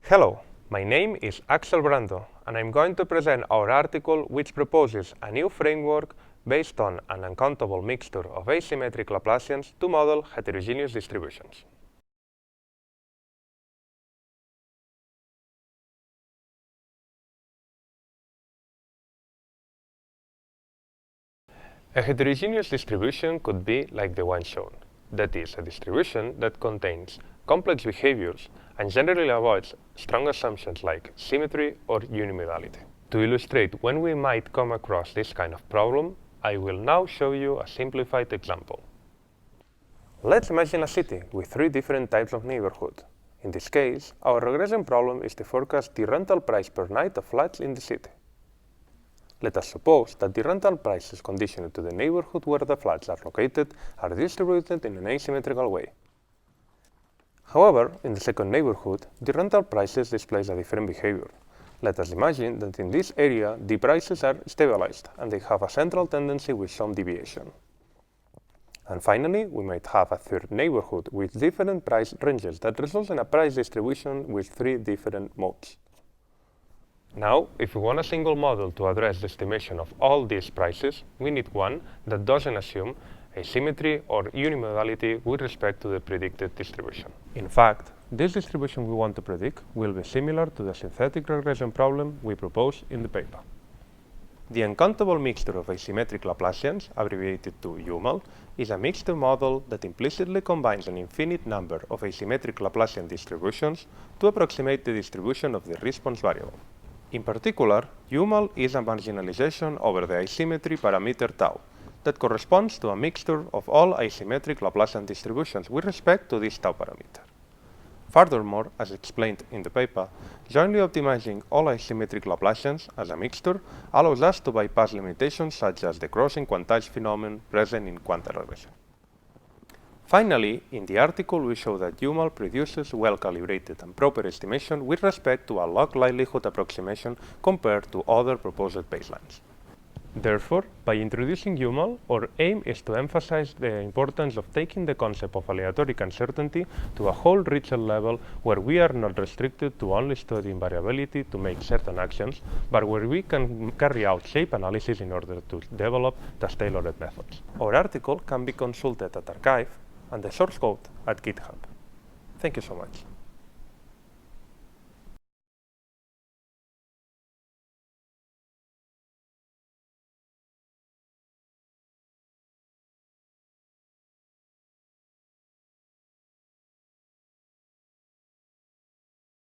Hello, my name is Axel Brando, and I'm going to present our article which proposes a new framework based on an uncountable mixture of asymmetric Laplacians to model heterogeneous distributions. A heterogeneous distribution could be like the one shown. That is, a distribution that contains complex behaviors and generally avoids strong assumptions like symmetry or unimodality. To illustrate when we might come across this kind of problem, I will now show you a simplified example. Let's imagine a city with three different types of neighborhood. In this case, our regression problem is to forecast the rental price per night of flats in the city. Let us suppose that the rental prices conditioned to the neighborhood where the flats are located are distributed in an asymmetrical way. However, in the second neighborhood, the rental prices display a different behavior. Let us imagine that in this area, the prices are stabilized and they have a central tendency with some deviation. And finally, we might have a third neighborhood with different price ranges that results in a price distribution with three different modes. Now, if we want a single model to address the estimation of all these prices, we need one that doesn't assume asymmetry or unimodality with respect to the predicted distribution. In fact, this distribution we want to predict will be similar to the synthetic regression problem we propose in the paper. The uncountable mixture of asymmetric Laplacians, abbreviated to UML, is a mixed model that implicitly combines an infinite number of asymmetric Laplacian distributions to approximate the distribution of the response variable. In particular, UML is a marginalization over the asymmetry parameter tau that corresponds to a mixture of all asymmetric Laplacian distributions with respect to this tau parameter. Furthermore, as explained in the paper, jointly optimizing all asymmetric Laplacians as a mixture allows us to bypass limitations such as the crossing quantized phenomenon present in quantum regression. Finally, in the article we show that UML produces well-calibrated and proper estimation with respect to a log likelihood approximation compared to other proposed baselines. Therefore, by introducing UML, our aim is to emphasize the importance of taking the concept of aleatoric uncertainty to a whole richer level where we are not restricted to only studying variability to make certain actions, but where we can carry out shape analysis in order to develop task-tailored methods. Our article can be consulted at arXiv and the source code at GitHub. Thank you so much.